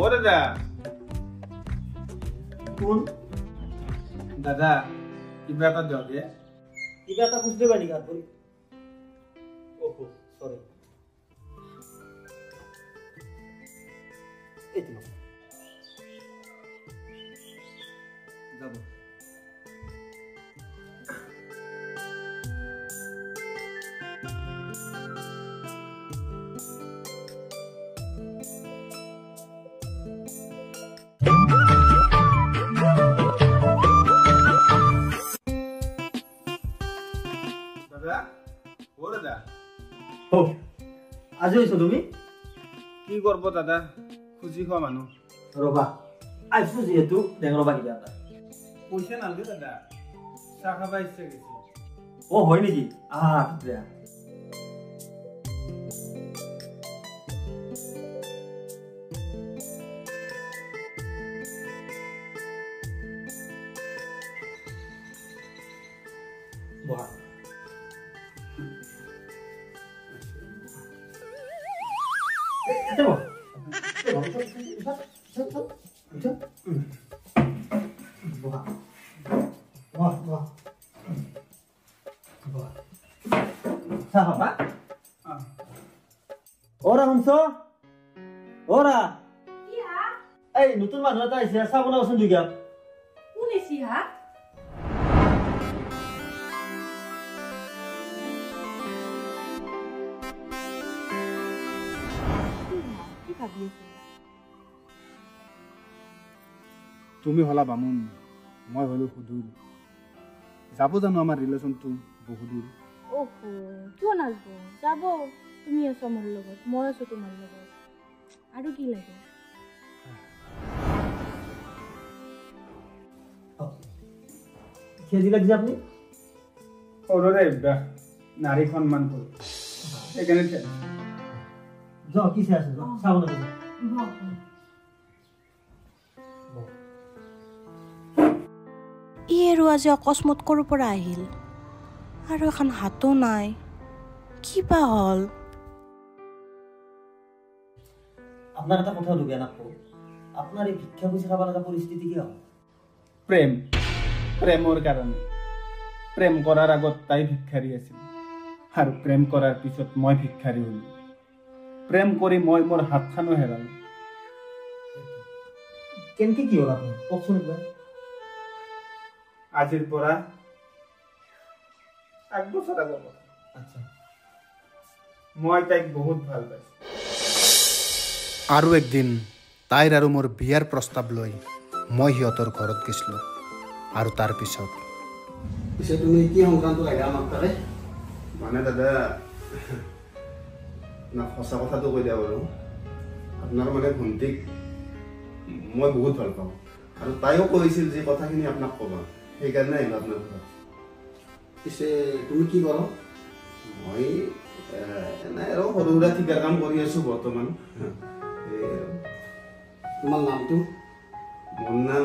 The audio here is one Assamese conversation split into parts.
ও দাদা কোন দাদা কিবা এটা দিয়ক দে কিবা এটা খুঁজতে পারি গাত ধরি ওহো সরি এই তো যাব দাদা ও দাদা ও আজি হইছো তুমি কি করব দাদা খুঁজি খোৱা মানুহ ৰবা আইছো যেহেতু দেখ ৰবা কিবা এটা পইচা নালগে দাদা চাহ খাবা ইচ্ছা গৈছে ও হয় নেকি বেয়া বহা ওরা শুনছ ওরা এই নতুন মানুহ এটা আহিছে চাহ বনাবচোন দুই কাপ কোন এসি হা কি ভাবি আছে তুমি হলা বামুন মই হলো সুদূৰ যাব জানো আমাৰ ৰিলেশ্যনটো বহু দূৰ ওহো কিয় নাজব যাব তুমি আছো মোৰ লগত মই আছো তোমাৰ লগত আৰু কি লাগে খেজি লাগিছে আপুনি সৰুৰে নাৰী সন্মান কৰো সেইকাৰণে যাও কি চাই আছে চাহ বনাব ই আৰু আজি অকস্মাত ক'ৰ পৰা আহিল আৰু এখন হাতো নাই কিবা হ'ল আপনার একটা কথা ঢুকে না আপনার এই ভিক্ষা খুঁজে খাবার লাগা পরিস্থিতি কি হয় প্রেম প্ৰেমৰ কাৰণে প্ৰেম কৰাৰ আগত তাই ভিক্ষাৰী আছিল আৰু প্ৰেম কৰাৰ পিছত মই ভিক্ষাৰী হলো প্ৰেম কৰি মই মোৰ হাতখনো হেৰালো কেনকে কি হল আপনি কওকচোন একবাৰ আজিৰ পৰা 8 বছৰ আগৰ কথা আচ্ছা মই তাইক বহুত ভাল পাইছো আৰু একদিন তাইৰ আৰু মোৰ বিয়াৰ প্ৰস্তাৱ লৈ মই সিহঁতৰ ঘৰত গৈছিলোঁ আৰু তাৰ পিছত পিছে তুমি কি সংক্ৰান্ত লাগে আমাক তাৰে মানে দাদা না সঁচা কথাটো কৈ দিয়া বাৰু আপোনাৰ মানে ভণ্টিক মই বহুত ভাল পাওঁ আৰু তাইও কৈছিল যে কথাখিনি আপোনাক ক'বা সেইকাৰণে আহিলোঁ আপোনাৰ ঘৰত পিছে তুমি কি কৰ মই এনে আৰু সৰু সুৰা ঠিকাৰ কাম কৰি আছোঁ বৰ্তমান তোমাৰ নামটো মোৰ নাম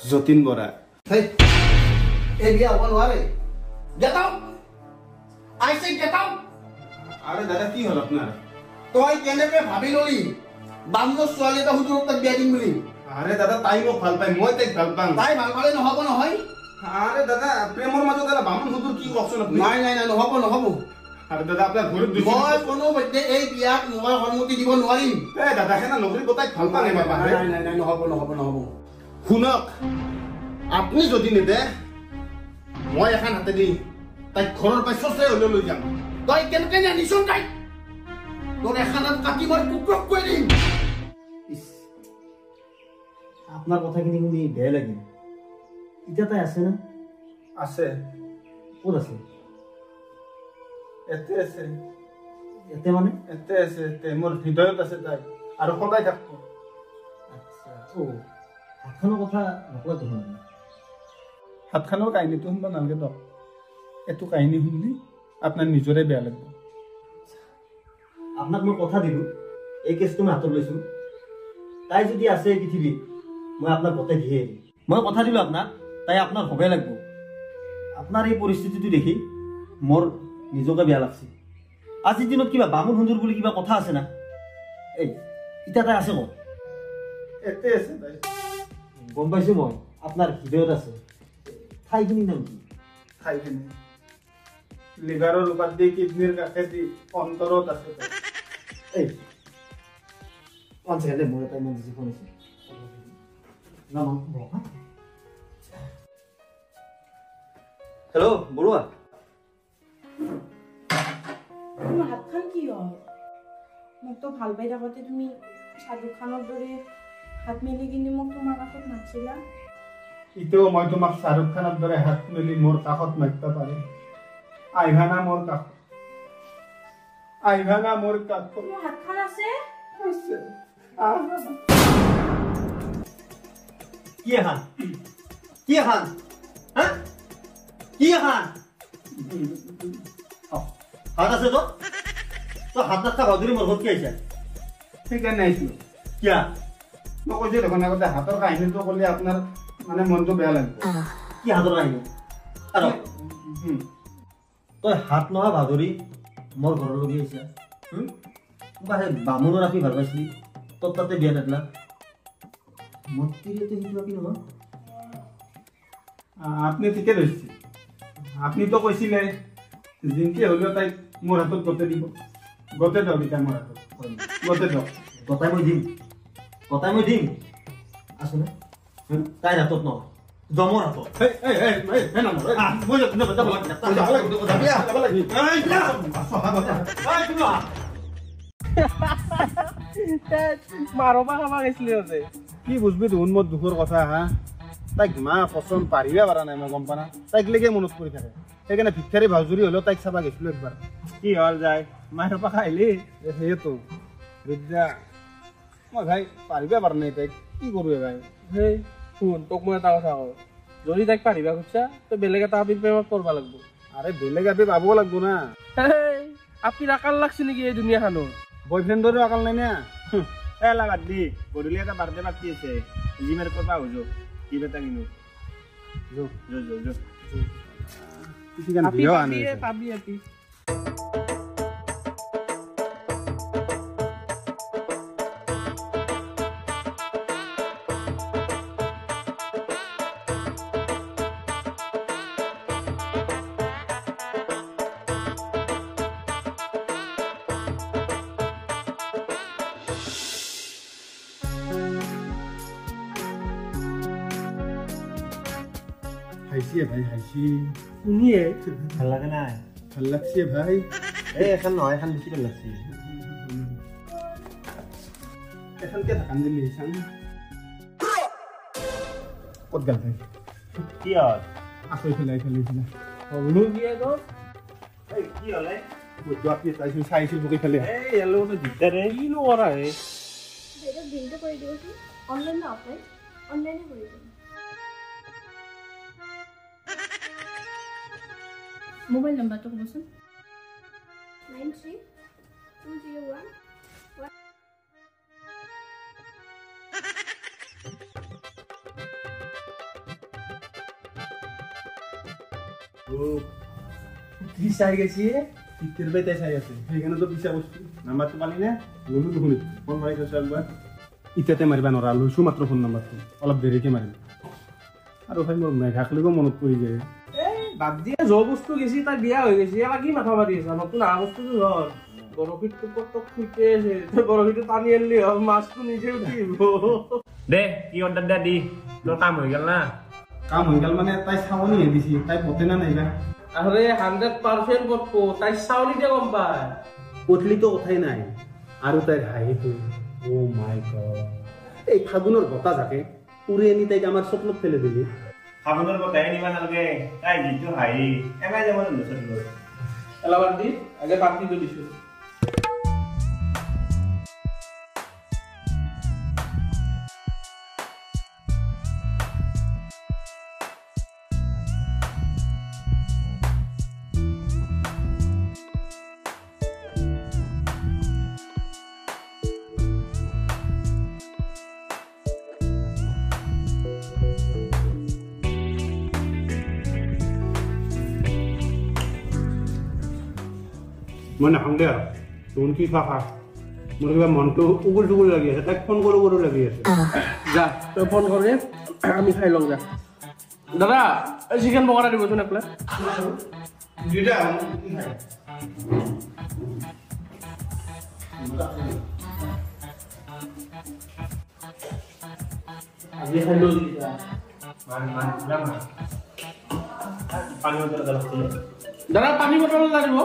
যতীন বৰা এই বিয়া হ'ব নোৱাৰে get out I say get out আৰে দাদা কি হ'ল আপোনাৰ তই কেনেকে ভাবি ললি বামুণৰ ছোৱালী এটা হুজুৰক তাক বিয়া দিম বুলি আৰে দাদা তাই মোক ভাল পায় মই তাইক ভাল পাম তাই ভাল পালে নহ'ব নহয় আৰে দাদা প্ৰেমৰ মাজত দাদা বামুণ হুজুৰ কি কওকচোন আপুনি নাই নাই নাই নহ'ব নহ'ব আৰে দাদা আপোনাৰ ঘৰত মই কোনো মধ্যে এই বিয়াত মই সন্মতি দিব নোৱাৰিম এই দাদা সেনা নগৰী তাইক ভাল পাম এবাৰ নাই নাই নাই নহ'ব নহ'ব নহ'ব শুনক আপুনি যদি নিদে মই এখন হাতে দি তাইক ঘৰৰ পৰা চচাই হ'লেও লৈ যাম তই কেনেকে নিছোন তাইক তোৰ এখানাত কাটি মই টুকৰক কৰি দিম আপোনাৰ কথাখিনি শুনি বেয়া লাগিল এতিয়া তাই আছে না আছে ক'ত আছে এতে আছে ইয়াতে মানে এতে আছে এতে মোৰ হৃদয়ত আছে তাই আৰু সদায় থাকব আচ্ছা ও হাতখনৰ কথা নকোৱা দেখোন হাতখনৰ কাহিনীটো শুনবা নালাগে দক এইটো কাহিনী শুনিলে আপোনাৰ নিজৰে বেয়া লাগিব আপোনাক মই কথা দিলোঁ এই কেছটো মই হাতত লৈছোঁ তাই যদি আছে এই পৃথিৱীত মই আপোনাক গোটেই দিয়ে মই কথা দিলোঁ আপোনাক তাই আপোনাক হ'বই লাগিব আপোনাৰ এই পৰিস্থিতিটো দেখি মোৰ নিজকে বেয়া লাগছে আজিৰ দিনত কিবা বামুণ সুন্দৰ বুলি কিবা কথা আছে না এই এতিয়া তাই আছে ক'ত এতে আছে তাই গম পাইছোঁ মই আপোনাৰ হৃদয়ত আছে ঠাইখিনি নাম কি ঠাইখিনি লিভাৰৰ লোপাত দি কিডনীৰ কাষে দি অন্তৰত আছে তাই এই 1 সেকেন্ড মোৰ এটা ইমাৰ্জেঞ্চি ফোন আছে হেল্ল' বৰুৱা তোমাৰ হাতখন কি হ'ল মোকতো ভাল পাই থাকোঁতে তুমি শ্বাহৰুখ খানৰ দৰে হাত মেলি কিনে মোক তোমাৰ কাষত মাতিছিলা ইতেও মই তোমাক শ্বাহৰুখ খানৰ দৰে হাত মেলি মোৰ কাষত মাতিব পাৰিম আইভানা মোৰ কাষত আইভানা মোৰ কাষত তোমাৰ হাতখন আছে কি এখন হা কি এখন হাত আছে তো হাত নাথকা ভাউদুৰী মোৰ ঘৰত কি আহিছে সেইকাৰণে আহিছিলোঁ কিয়া মই কৈছোঁ দেখোন আগতে হাতৰ কাহিনীটো ক'লে আপোনাৰ মানে মনটো বেয়া লাগিব কি হাতৰ আহিব আৰু তই হাত নোহোৱা ভাদুৰী মোৰ ঘৰলৈকে আহিছা বামুণৰ আপি ভাল পাইছিলি তোৰ তাতে বিয়া নেটলা মোৰ তিৰিতে শিকিবা কি নহয় আপনি ঠিকে ধৰিছে আপনিতো কৈছিলে যেনকে হ'লেও তাইক মোৰ হাতত গতাই দিব গতাই দিয়ক এতিয়া মোৰ হাতত গতাই দিয়ক গতাই মই দিম আছো নে তাইৰ হাতত নহয় জমৰ হাতত মাৰবা খাবা গৈছিলি আছে কি বুজবি দেখোন মোৰ দুখৰ কথা হা তাইক মা পচন্দ পাৰিবই পৰা নাই মই গম পা না তাইক লেগে মনত কৰি থাকে সেইকাৰণে ভিক্ষাৰী ভাউজুৰি হ'লেও তাইক চাবা গৈছিলোঁ একবাৰ কি হ'ল যায় মাৰবা খাইলি সেইটো বিদ্যা মই ভাই পাৰিবই পৰা নাই তাইক কি কৰোঁ ভাই সেই শুন তোক মই এটা কথা কওঁ যদি তাইক পাৰিবা খুজিছা তই বেলেগ এটা আপি প্ৰেমত কৰিব লাগিব আৰে বেলেগ আপি পাব লাগিব না আপিৰ আকাল লাগছে নেকি এই দুনিয়াখনত বয়ফ্ৰেণ্ডৰো আকাল নাই না এলা বাদ দি গধূলি এটা বাৰ্থডে পাৰ্টি আছে জিমেৰ পৰা আহো কিবা এটা কিনো পাবি আপি হাইছিয়ে ভাই হাইছি শুনিয়ে ভাল লাগে নাই ভাল লাগছে ভাই এই এখন নহয় এখন বেছি ভাল লাগছে এখনকে ধান দিলি চাং ক'ত গাল ভাই কি হ'ল আছো এইফালে এইফালে হলো কি আকৌ কি হ'লে আপনি চাইছিল চাইছিল মোক এইফালে এই ইয়াৰ লগতো দিগদাৰে কিনো কৰা হে বিলটো কৰি দিবচোন অনলাইন না অফলাইন অনলাইনে কৰি দিম মোবাইল নাম্বাৰটো ক'বচোন 93-201 কি চাই গেছি টিকের বাইতে চাই আছে সেইখানে তো পিছা বস্তু নাম্বারটো পালি না ললু দেখুন ফোন মারি কৈছো একবার ইটাতে মারিবা নৰা লৈছো মাত্ৰ ফোন নাম্বাৰটো অলপ দেৰিকে মাৰিম আৰু ভাই মোৰ মেঘাকলৈকো মনত পৰি যায় বাদ দিয়ে য বস্তু গেছি তাই বিয়া হৈ গেছি এলা কি মাথা মাৰি আছে নতুন আহা বস্তুটো ধৰ বৰফিটো পটক খুইতে আছে বৰফিটো টানি আনলি হ'ল মাছটো নিজে উঠিব দে কি অৰ্ডাৰ দে দি তোৰ কাম হৈ গেল না কাম হৈ গেল মানে তাই চাৱনি হে দিছি তাই পতে না নাইবা আরে 100% পটকো তাই চাউলি দিয়ে গম পায় পতলি তো কথাই নাই আৰু তাইৰ হাঁহিটো ও মাই গড এই ফাগুনৰ বতাহ যাকে উৰি আনি তাইক আমাৰ স্বপ্নত ফেলে দিলি ফাগুনৰ বতাহ নিবা নালাগে তাই যিটো হাঁহি এমাই যাব নচলিব এলাবাৰ দি আগে পাৰ্টিটো দিছো মই নাখাওঁ দে আৰু তোৰ কি খোৱা খা মোৰ কিবা মনটো উগুল টুগুল লাগি আছে, তাইক ফোন কৰো লাগি আছে। যা তই ফোন কৰগে, আমি খাই লওঁ যা। দাদা চিকেন পকৰা দিবচোন এক প্লেট। আজি খাই লওঁ দাদা, পানী বটল এটা দিব।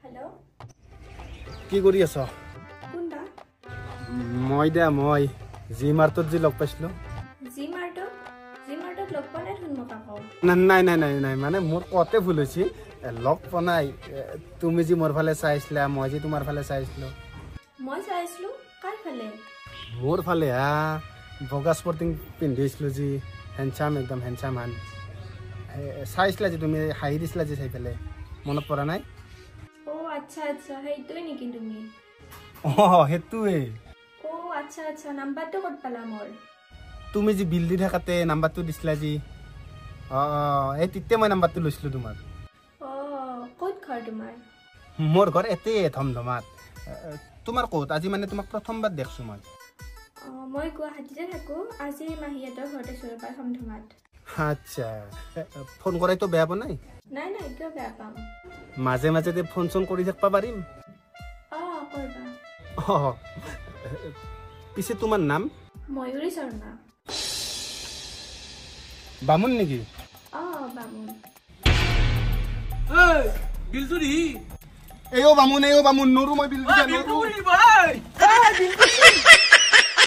হেল্ল' কি কৰি আছ? কোনটা? মই জি মাৰ্টত যি লগ পাইছিলোঁ। জি মাৰ্টত লগ পোৱা নাই ধুন মোক আকৌ। নাই মানে মোৰ কতে ভুল হৈছে, লগ পোৱা নাই। তুমি যি মোৰ ফালে চাইছিলা, মই যি তোমাৰ ফালে চাইছিলোঁ। মই চাইছিলোঁ কাৰ ফালে? মোৰ ফালে হা, বগা স্পৰ্টিং পিন্ধিছিলোঁ যি, হেণ্ডচাম একদম হেণ্ডচাম হান চাইছিলা যে তুমি, হাঁহি দিছিলা যে চাই পেলাই, মনত পৰা নাই? অ' আচ্ছা সেইটোৱে নেকি তুমি? সেইটোৱে। অ' আচ্ছা নাম্বাৰটো ক'ত পালা মোৰ? তুমি যি বিল দি থাকাতে নাম্বাৰটো দিছিলা যি, এই তেতিয়া মই নাম্বাৰটো লৈছিলোঁ তোমাৰ। অ' ক'ত ঘৰ তোমাৰ? মোৰ ঘৰ এতেই ধমধমাত। তোমাৰ ক'ত? আজি মানে তোমাক প্ৰথমবাৰ দেখছোঁ মই। মই গুৱাহাটীতে থাকোঁ, আজি মাহীহঁতৰ ঘৰতে চৰপাৰ ধমধমাত। আচ্ছা, ফোন কৰাইতো বেয়া পোৱা নাই? নাই কিয় বেয়া পাম? মাজে মাজে ফোন চোন কৰি থাকিব পাৰিম। কৰিবা। পিছে তোমাৰ নাম? ময়ূৰী শৰ্মা। বামুণ নেকি? বামুণ। বিলটো দি। বামুণ নৰো মই বিল